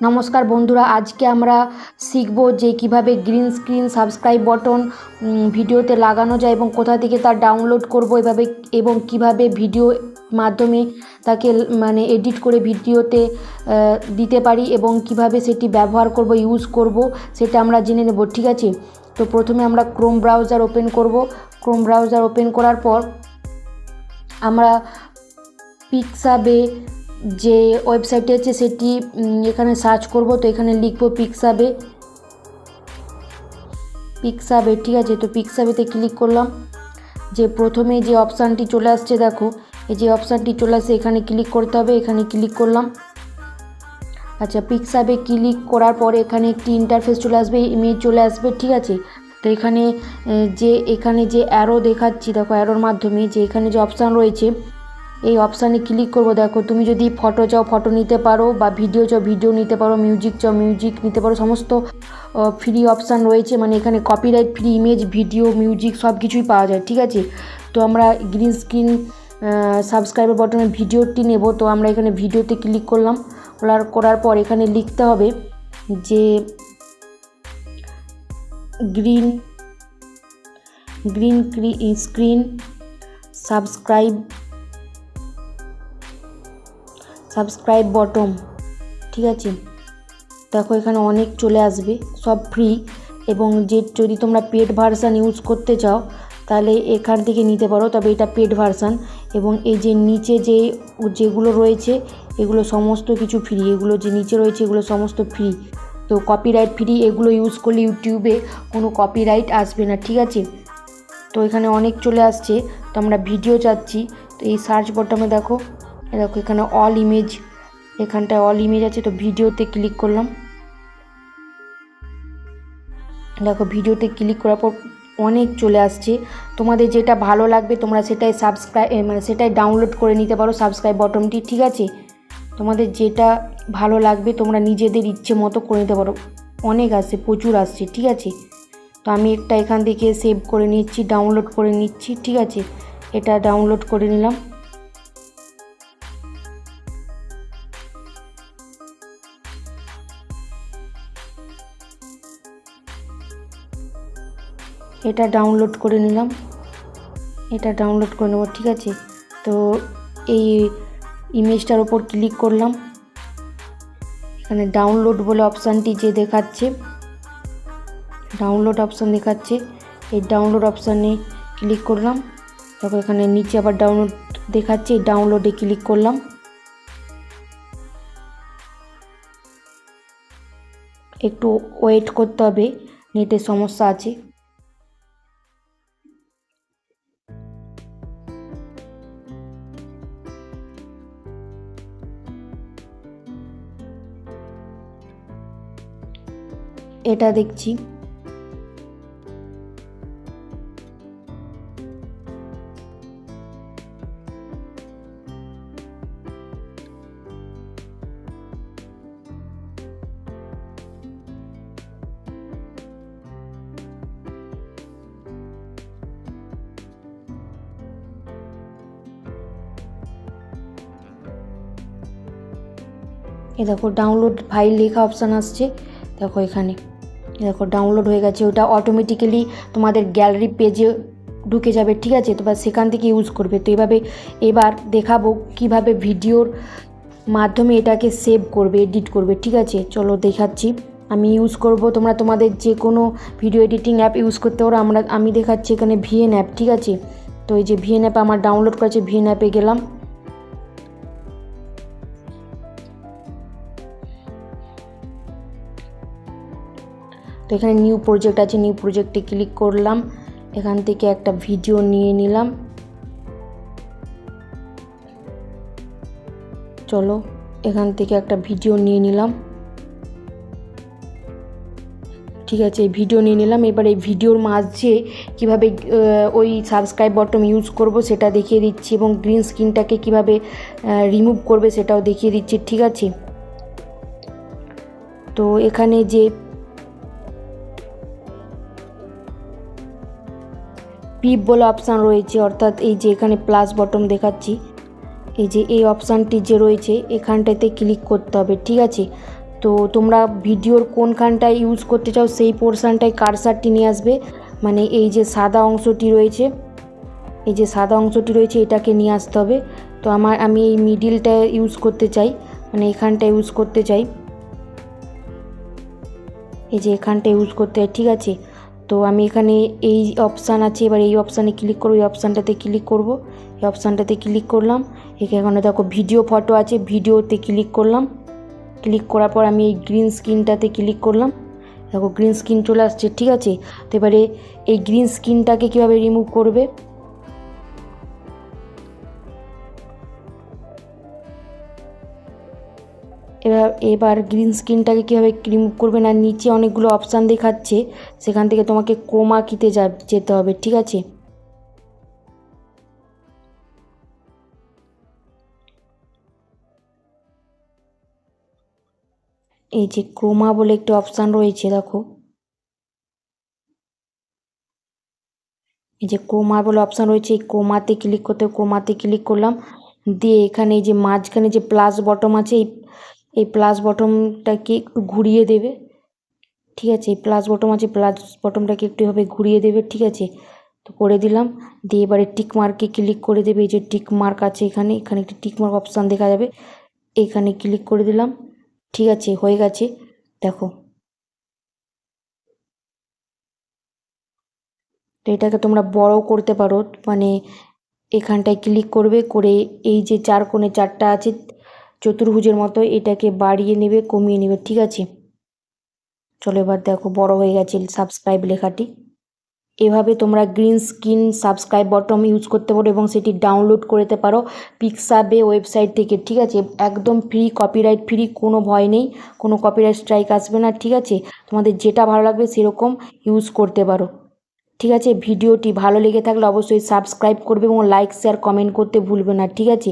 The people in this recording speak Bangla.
নমস্কার বন্ধুরা, আজকে আমরা শিখব যে কিভাবে গ্রিন স্ক্রিন সাবস্ক্রাইব বাটন ভিডিওতে লাগানো যায় এবং কোথা থেকে তা ডাউনলোড করব এভাবে, এবং কিভাবে ভিডিও মাধ্যমে তাকে এডিট করে ভিডিওতে দিতে পারি এবং কিভাবে সেটি ব্যবহার করব, ইউজ করব, সেটা আমরা জেনে নেব। ঠিক আছে, তো প্রথমে আমরা ক্রোম ব্রাউজার ওপেন করব। ক্রোম ব্রাউজার ওপেন করার পর আমরা পিক্সাবে যে ওয়েবসাইটটি আছে সেটি এখানে সার্চ করব। তো এখানে লিখব পিক্সাবে। ঠিক আছে, তো পিক্সাবেতে ক্লিক করলাম। যে প্রথমে যে অপশানটি চলে আসছে, দেখো এই যে অপশানটি চলে আসছে, এখানে ক্লিক করতে হবে। এখানে ক্লিক করলাম। আচ্ছা, পিক্সাবে ক্লিক করার পরে এখানে একটি ইন্টারফেস চলে আসবে, ইমেজ চলে আসবে। ঠিক আছে, তো এখানে যে অ্যারো দেখাচ্ছি, দেখো অ্যারোর মাধ্যমে যে এখানে যে অপশান রয়েছে এই অপশানে ক্লিক করব। দেখো তুমি যদি ফটো চাও ফটো নিতে পারো, বা ভিডিও চাও ভিডিও নিতে পারো, মিউজিক চাও মিউজিক নিতে পারো, সমস্ত ফ্রি অপশান রয়েছে। এখানে copyright free image, video, music সব কিছুই পাওয়া যায়। ঠিক আছে, তো আমরা গ্রিন স্ক্রিন সাবস্ক্রাইবার বাটনে ভিডিওটি নেব। তো আমরা এখানে ভিডিওতে ক্লিক করলাম। করার পর এখানে লিখতে হবে যে গ্রিন স্ক্রিন সাবস্ক্রাইব বটন। ঠিক আছে, দেখো এখানে অনেক চলে আসবে, সব ফ্রি। এবং যদি তোমরা পেড ভার্সান ইউজ করতে চাও তাহলে এখান থেকে নিতে পারো, তবে এটা পেড ভার্সান। এবং এই যে নিচে যেগুলো রয়েছে এগুলো সমস্ত কিছু ফ্রি, এগুলো যে নিচে রয়েছে এগুলো সমস্ত ফ্রি। তো কপিরাইট ফ্রি, এগুলো ইউজ করলে ইউটিউবে কোনো কপিরাইট আসবে না। ঠিক আছে, তো এখানে অনেক চলে আসছে। তো আমরা ভিডিও চাচ্ছি, তো এই সার্চ বটনে দেখো এখানে অল ইমেজ, এখানটায় অল ইমেজ আছে। তো ভিডিওতে ক্লিক করলাম। দেখো ভিডিওতে ক্লিক করার পর অনেক চলে আসছে। তোমাদের যেটা ভালো লাগবে তোমরা সেটাই ডাউনলোড করে নিতে পারো সাবস্ক্রাইব বটনটি। ঠিক আছে, তোমাদের যেটা ভালো লাগবে তোমরা নিজেদের ইচ্ছে মতো করে নিতে পারো। অনেক আসছে, প্রচুর আসছে। ঠিক আছে, তো আমি একটা এখান থেকে সেভ করে নিচ্ছি, ডাউনলোড করে নিচ্ছি। ঠিক আছে, এটা ডাউনলোড করে নিলাম। এটা ডাউনলোড করে নিলাম, এটা ডাউনলোড করে নেব। ঠিক আছে, তো এই ইমেজটার ওপর ক্লিক করলাম। এখানে ডাউনলোড বলে অপশানটি যে দেখাচ্ছে, ডাউনলোড অপশান দেখাচ্ছে, এই ডাউনলোড অপশানে ক্লিক করলাম। তারপর এখানে নিচে আবার ডাউনলোড দেখাচ্ছে, এই ডাউনলোডে ক্লিক করলাম। একটু ওয়েট করতে হবে, নেটের সমস্যা আছে। এটা দেখছি, এই দেখো ডাউনলোড ফাইল লেখা অপশান আসছে। দেখো এখানে দেখো ডাউনলোড হয়ে গেছে, ওটা অটোমেটিক্যালি তোমাদের গ্যালারি পেজে ঢুকে যাবে। ঠিক আছে, তো সেখান থেকে ইউজ করবে। তো এবার দেখাবো কিভাবে ভিডিওর মাধ্যমে এটাকে সেভ করবে, এডিট করবে। ঠিক আছে, চলো দেখাচ্ছি। আমি ইউজ করব, তোমরা তোমাদের যে কোনো ভিডিও এডিটিং অ্যাপ ইউজ করতে পারো। আমি দেখাচ্ছি এখানে ভিএন অ্যাপ। ঠিক আছে, তো এই যে ভিএন অ্যাপ আমার ডাউনলোড করেছে, ভিএন অ্যাপে গেলাম। তো এখানে নিউ প্রজেক্ট আছে, নিউ প্রজেক্টে ক্লিক করলাম। এখান থেকে একটা ভিডিও নিয়ে নিলাম। চলো এখান থেকে একটা ভিডিও নিয়ে নিলাম। ঠিক আছে, এই ভিডিও নিয়ে নিলাম। এবার এই ভিডিওর মাঝে কিভাবে ওই সাবস্ক্রাইব বটন ইউজ করব সেটা দেখিয়ে দিচ্ছি, এবং গ্রিন স্ক্রিনটাকে কিভাবে রিমুভ করবে সেটাও দেখিয়ে দিচ্ছি। ঠিক আছে, তো এখানে যে পিপ বলে অপশান রয়েছে, অর্থাৎ এই যে এখানে প্লাস বটন দেখাচ্ছি, এই যে এই অপশানটি যে রয়েছে এখানটাতে ক্লিক করতে হবে। ঠিক আছে, তো তোমরা ভিডিওর কোনখানটায় ইউজ করতে চাও সেই পোর্শনটায় কারসারটি নিয়ে আসবে, মানে এই যে সাদা অংশটি রয়েছে, এই যে সাদা অংশটি রয়েছে এটাকে নিয়ে আসতে হবে। তো আমি এই মিডিলটা ইউজ করতে চাই, মানে এখানটা ইউজ করতে চাই, এই যে এখানটা ইউজ করতে চাই, ঠিক আছে। তো আমি এখানে এই অপশান আছে, এবার এই অপশানে ক্লিক করব, এই অপশানটাতে ক্লিক করব, এই অপশানটাতে ক্লিক করলাম। এখানে দেখো ভিডিও ফটো আছে, ভিডিওতে ক্লিক করলাম। ক্লিক করার পর আমি এই গ্রিন স্ক্রিনটাতে ক্লিক করলাম, দেখো গ্রিন স্ক্রিন চলে আসছে, ঠিক আছে। তো এবারে এই গ্রিন স্ক্রিনটাকে কীভাবে রিমুভ করবে, এবার গ্রিন স্ক্রিনটাকে কীভাবে রিমুভ করবে না, নিচে অনেকগুলো অপশান দেখাচ্ছে, সেখান থেকে তোমাকে ক্রোমা কিতে যেতে হবে, ঠিক আছে। এই যে ক্রোমা বলে একটি অপশান রয়েছে, দেখো এই যে ক্রোমা বলে অপশান রয়েছে, এই ক্রোমাতে ক্লিক করতে, ক্রোমাতে ক্লিক করলাম। দিয়ে এখানে এই যে মাঝখানে যে প্লাস বটম আছে, এই প্লাস বটমটাকে একটু ঘুরিয়ে দেবে, ঠিক আছে। এই প্লাস বটম আছে, প্লাস বটমটাকে একটু এভাবে ঘুরিয়ে দেবে, ঠিক আছে। তো করে দিলাম। দিয়ে এবারে টিক মার্কে ক্লিক করে দেবে, এই যে টিক মার্ক আছে এখানে, এখানে একটি টিক মার্ক অপশান দেখা যাবে, এখানে ক্লিক করে দিলাম, ঠিক আছে, হয়ে গেছে। দেখো, তো এটাকে তোমরা বড় করতে পারো, মানে এখানটায় ক্লিক করবে, করে এই যে চার কোণে চারটা আছে চতুর্ভুজের মতো, এটাকে বাড়িয়ে নেবে, কমিয়ে নেবে, ঠিক আছে। চলো এবার দেখো বড় হয়ে গেছে সাবস্ক্রাইব লেখাটি। এভাবে তোমরা green screen subscribe bottom use করতে পারো এবং সেটি ডাউনলোড করতে পারো পিক্সাবে ওয়েবসাইট থেকে, ঠিক আছে। একদম ফ্রি, কপিরাইট ফ্রি, কোনো ভয় নেই, কোনো কপিরাইট স্ট্রাইক আসবে না, ঠিক আছে। তোমাদের যেটা ভালো লাগবে সেরকম ইউজ করতে পারো, ঠিক আছে। ভিডিওটি ভালো লেগে থাকলে অবশ্যই সাবস্ক্রাইব করবে এবং লাইক শেয়ার কমেন্ট করতে ভুলবে না, ঠিক আছে।